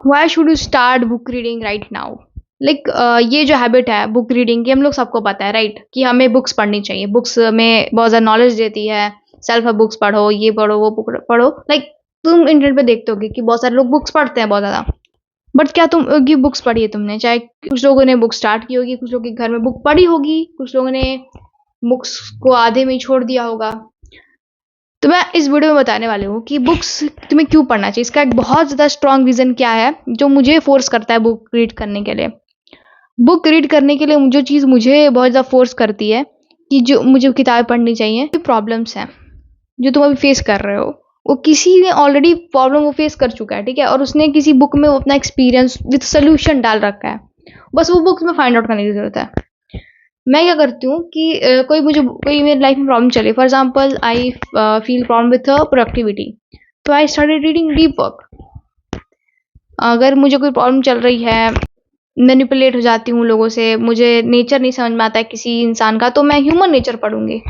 Why should you start book reading right now? Like ये जो habit है book reading की, हम लोग सबको पता है राइट, कि हमें बुक्स पढ़नी चाहिए। बुक्स में बहुत ज़्यादा नॉलेज देती है। सेल्फ बुक्स पढ़ो, ये पढ़ो, वो पढ़ो। लाइक तुम इंटरनेट पे देखते होगे कि बहुत सारे लोग बुक्स पढ़ते हैं बहुत ज़्यादा। बट क्या तुम की बुक्स पढ़ी है तुमने? चाहे कुछ लोगों ने बुक स्टार्ट की होगी, कुछ लोगों के घर में बुक पढ़ी होगी, कुछ लोगों ने बुक्स को आधे में ही छोड़ दिया होगा। तो मैं इस वीडियो में बताने वाली हूँ कि बुक्स तुम्हें क्यों पढ़ना चाहिए। इसका एक बहुत ज़्यादा स्ट्रॉन्ग रीज़न क्या है जो मुझे फोर्स करता है बुक रीड करने के लिए। बुक रीड करने के लिए जो चीज़ मुझे बहुत ज़्यादा फोर्स करती है कि जो मुझे किताबें पढ़नी चाहिए, जो प्रॉब्लम्स हैं जो तुम अभी फेस कर रहे हो, वो किसी ने ऑलरेडी प्रॉब्लम वो फेस कर चुका है, ठीक है, और उसने किसी बुक में वो अपना एक्सपीरियंस विद सोल्यूशन डाल रखा है। बस वो बुक्स में फाइंड आउट करने की जरूरत है। मैं क्या करती हूँ कि कोई मेरी लाइफ में प्रॉब्लम चले, for example I feel problem with productivity, तो I started reading deep work. अगर मुझे कोई प्रॉब्लम चल रही है, मैनिपुलेट हो जाती हूँ लोगों से, मुझे नेचर नहीं समझ में आता है किसी इंसान का, तो मैं ह्यूमन नेचर पढ़ूंगी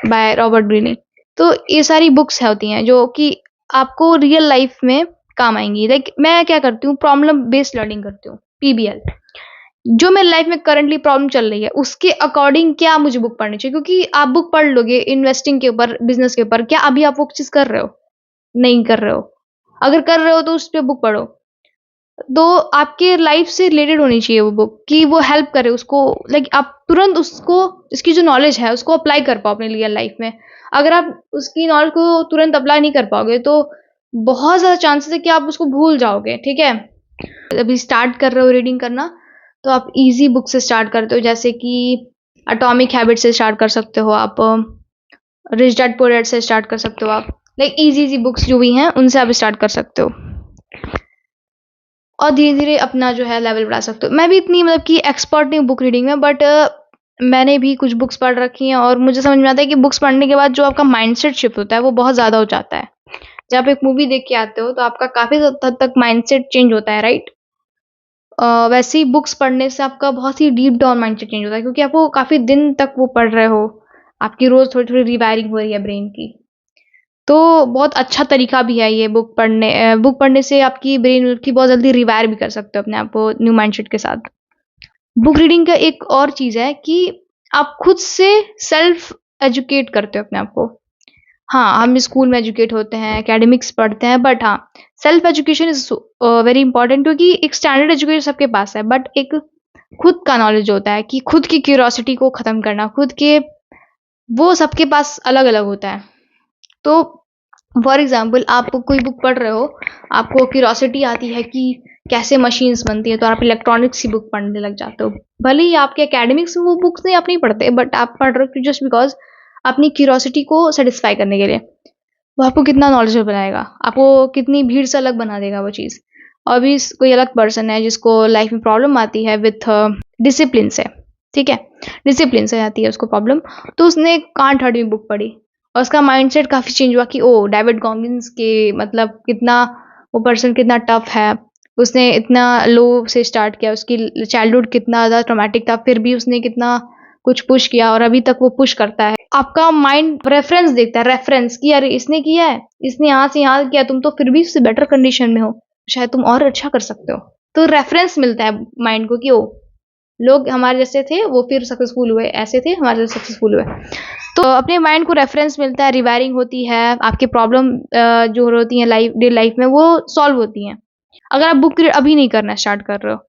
बाय रॉबर्ट ग्रीनी। तो ये सारी बुक्स होती हैं जो कि आपको रियल लाइफ में काम आएंगी। लाइक मैं क्या करती हूँ, प्रॉब्लम बेस्ड लर्निंग करती हूँ, पीबीएल। जो मेरी लाइफ में करंटली प्रॉब्लम चल रही है उसके अकॉर्डिंग क्या मुझे बुक पढ़नी चाहिए, क्योंकि आप बुक पढ़ लोगे इन्वेस्टिंग के ऊपर, बिजनेस के ऊपर, क्या अभी आप वो चीज कर रहे हो? नहीं कर रहे हो। अगर कर रहे हो तो उस पर बुक पढ़ो। तो आपके लाइफ से रिलेटेड होनी चाहिए वो बुक, कि वो हेल्प करे उसको। लाइक आप तुरंत उसको, इसकी जो नॉलेज है उसको अप्लाई कर पाओ अपने रियल लाइफ में। अगर आप उसकी नॉलेज को तुरंत अप्लाई नहीं कर पाओगे तो बहुत ज़्यादा चांसेस है कि आप उसको भूल जाओगे, ठीक है। अभी स्टार्ट कर रहे हो रीडिंग करना, तो आप इजी बुक से स्टार्ट करते हो, जैसे कि एटॉमिक हैबिट से स्टार्ट कर सकते हो आप, रिच डैड पुअर डैड से स्टार्ट कर सकते हो आप। लाइक इजी इजी बुक्स जो भी हैं उनसे आप स्टार्ट कर सकते हो और धीरे धीरे अपना जो है लेवल बढ़ा सकते हो। मैं भी इतनी मतलब कि एक्सपर्ट नहीं हूँ बुक रीडिंग में, बट मैंने भी कुछ बुक्स पढ़ रखी हैं और मुझे समझ में आता है कि बुक्स पढ़ने के बाद जो आपका माइंडसेट शिफ्ट होता है वो बहुत ज़्यादा हो जाता है। जब आप एक मूवी देख के आते हो तो आपका काफ़ी हद तक माइंडसेट चेंज होता है, राइट। वैसे ही बुक्स पढ़ने से आपका बहुत ही डीप डाउन माइंडसेट चेंज होता है, क्योंकि आप वो काफ़ी दिन तक वो पढ़ रहे हो, आपकी रोज़ थोड़ी थोड़ी रिवायरिंग हो रही है ब्रेन की। तो बहुत अच्छा तरीका भी है ये बुक पढ़ने से आपकी ब्रेन की बहुत जल्दी रिवायर भी कर सकते हो अपने आप को न्यू माइंडसेट के साथ। बुक रीडिंग का एक और चीज़ है कि आप खुद से सेल्फ एजुकेट करते हो अपने आप को। हाँ, हम स्कूल में एजुकेट होते हैं, एकेडमिक्स पढ़ते हैं, बट हाँ, self education is very important, क्योंकि एक स्टैंडर्ड एजुकेशन सबके पास है, बट एक खुद का नॉलेज होता है कि खुद की क्यूरियोसिटी को ख़त्म करना, खुद के, वो सबके पास अलग-अलग होता है। तो फॉर एग्जाम्पल आप कोई बुक पढ़ रहे हो, आपको क्यूरोसिटी आती है कि कैसे मशीन्स बनती है, तो आप इलेक्ट्रॉनिक्स की बुक पढ़ने लग जाते हो। भले ही आपके एकेडमिक्स में वो बुक्स नहीं, आप नहीं पढ़ते, बट आप पढ़ रहे हो जस्ट बिकॉज अपनी क्यूरोसिटी को सेटिस्फाई करने के लिए। वो आपको कितना नॉलेजेबल बनाएगा, आपको कितनी भीड़ से अलग बना देगा वो चीज़। और भी कोई अलग पर्सन है जिसको लाइफ में प्रॉब्लम आती है विथ डिसिप्लिन से, ठीक है, डिसिप्लिन से आती है उसको प्रॉब्लम, तो उसने कांट हर्ट मी बुक पढ़ी और उसका माइंडसेट काफ़ी चेंज हुआ कि ओ डेविड गॉगिंस के मतलब कितना, वो पर्सन कितना टफ है, उसने इतना लो से स्टार्ट किया, उसकी चाइल्डहुड कितना ज़्यादा ट्रॉमेटिक था, फिर भी उसने कितना कुछ पुश किया और अभी तक वो पुश करता है। आपका माइंड रेफरेंस देखता है, रेफरेंस कि अरे इसने किया है, इसने यहाँ से यहाँ किया, तुम तो फिर भी उससे बेटर कंडीशन में हो, शायद तुम और अच्छा कर सकते हो। तो रेफरेंस मिलता है माइंड को कि ओ लोग हमारे जैसे थे वो फिर सक्सेसफुल हुए, ऐसे थे हमारे जैसे सक्सेसफुल हुए। तो अपने माइंड को रेफरेंस मिलता है, रिवायरिंग होती है, आपके प्रॉब्लम जो होती हैं डे लाइफ में वो सॉल्व होती हैं। अगर आप बुक अभी नहीं करना स्टार्ट कर रहे हो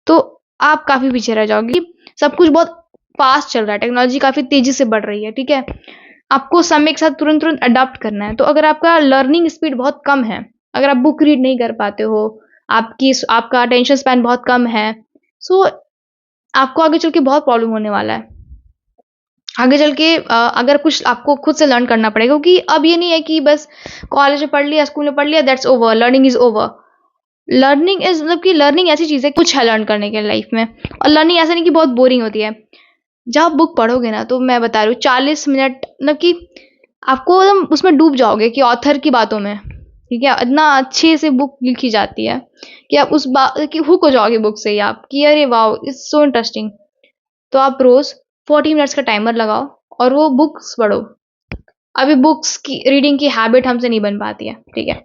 तो आप काफ़ी पीछे रह जाओगे। सब कुछ बहुत फास्ट चल रहा है, टेक्नोलॉजी काफ़ी तेज़ी से बढ़ रही है, ठीक है। आपको समय के साथ तुरंत तुरंत अडॉप्ट करना है। तो अगर आपका लर्निंग स्पीड बहुत कम है, अगर आप बुक रीड नहीं कर पाते हो, आपका अटेंशन स्पैन बहुत कम है, सो आपको आगे चल के बहुत प्रॉब्लम होने वाला है। आगे चल के अगर कुछ आपको खुद से लर्न करना पड़ेगा, क्योंकि अब ये नहीं है कि बस कॉलेज में पढ़ लिया, स्कूल में पढ़ लिया, that's over, learning is over. Learning is मतलब कि लर्निंग ऐसी चीज़ है, कुछ है लर्न करने के लाइफ में। और लर्निंग ऐसा नहीं कि बहुत बोरिंग होती है। जब आप बुक पढ़ोगे ना, तो मैं बता रही हूँ 40 मिनट मतलब कि आपको एकदम उसमें डूब जाओगे कि ऑथर की बातों में, ठीक है, इतना अच्छे से बुक लिखी जाती है कि आप उस बात की हुक हो जाओगे बुक से ही आप, कि अरे वाओ इट्स सो इंटरेस्टिंग। तो आप रोज 40 मिनट्स का टाइमर लगाओ और वो बुक्स पढ़ो। अभी बुक्स की रीडिंग की हैबिट हमसे नहीं बन पाती है, ठीक है।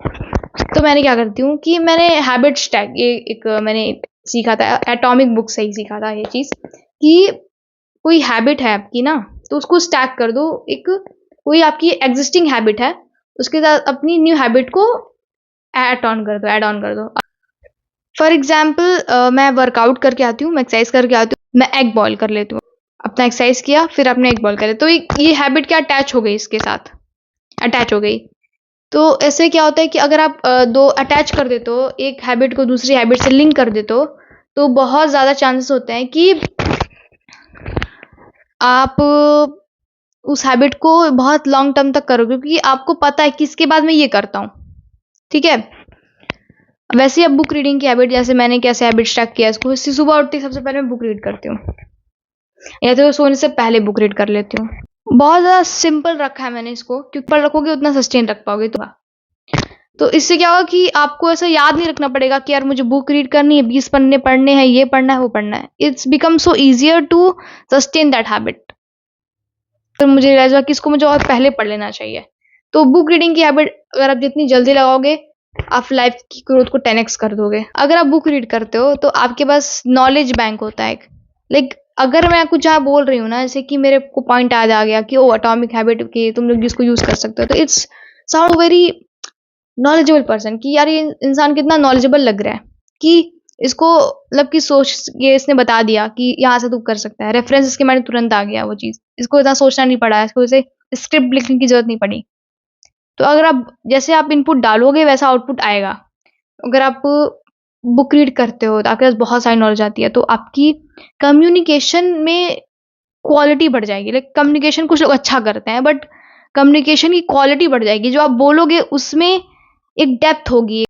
तो मैंने क्या करती हूँ कि मैंने हैबिट स्टैक ये एक मैंने सीखा था, एटॉमिक बुक से ही सीखा था ये चीज़ कि कोई हैबिट है आपकी ना, तो उसको स्टैक कर दो। एक कोई आपकी एग्जिस्टिंग हैबिट है, उसके साथ अपनी न्यू हैबिट को ऐड ऑन कर दो। फॉर एग्जाम्पल मैं वर्कआउट करके आती हूँ, मैं एक्सरसाइज करके आती हूँ, मैं एग बॉयल कर लेती हूँ। अपना एक्सरसाइज किया, फिर आपने एग बॉयल करे, तो ये हैबिट क्या अटैच हो गई, इसके साथ अटैच हो गई। तो ऐसे क्या होता है कि अगर आप दो अटैच कर देते हो, एक हैबिट को दूसरी हैबिट से लिंक कर देते हो, तो बहुत ज़्यादा चांसेस होते हैं कि आप उस हैबिट को बहुत लॉन्ग टर्म तक करोगे, क्योंकि आपको पता है कि इसके बाद मैं ये करता हूँ। ठीक है। वैसे अब बुक रीडिंग की हैबिट, जैसे मैंने कैसे हैबिट स्टार्ट किया इसको, सुबह उठते ही सबसे पहले मैं बुक रीड करती हूँ, या तो सोने से पहले बुक रीड कर लेती हूँ। बहुत ज़्यादा सिंपल रखा है मैंने इसको, क्योंकि पर रखोगे उतना सस्टेन रख पाओगे। तो इससे क्या होगा कि आपको ऐसा याद नहीं रखना पड़ेगा कि यार मुझे बुक रीड करनी है, 20 पन्ने पढ़ने हैं, ये पढ़ना है, वो पढ़ना है। It's become so easier to sustain that habit. फिर मुझे रियलाइज हुआ कि इसको मुझे और पहले पढ़ लेना चाहिए। तो बुक रीडिंग की हैबिट अगर आप जितनी जल्दी लगाओगे, आप लाइफ की ग्रोथ को 10x कर दोगे। अगर आप बुक रीड करते हो तो आपके पास नॉलेज बैंक होता है। लाइक अगर मैं कुछ यहाँ बोल रही हूँ ना, जैसे कि मेरे को पॉइंट याद आ गया कि ओ एटॉमिक हैबिट की तुम लोग जिसको यूज कर सकते हो, तो it's sound very knowledgeable person कि यार ये इंसान कितना नॉलेजेबल लग रहा है कि इसको मतलब कि सोच ये इसने बता दिया कि यहाँ से तू कर सकता है। रेफरेंस इसके मैंने तुरंत आ गया वो चीज़। इसको इतना सोचना नहीं पड़ा, इसको इसे स्क्रिप्ट लिखने की जरूरत नहीं पड़ी। तो अगर आप जैसे आप इनपुट डालोगे वैसा आउटपुट आएगा। अगर आप बुक रीड करते हो तो आपके पास बहुत सारी नॉलेज आती है, तो आपकी कम्युनिकेशन में क्वालिटी बढ़ जाएगी। लाइक कम्युनिकेशन कुछ लोग अच्छा करते हैं, बट कम्युनिकेशन की क्वालिटी बढ़ जाएगी। जो आप बोलोगे उसमें एक डेप्थ होगी,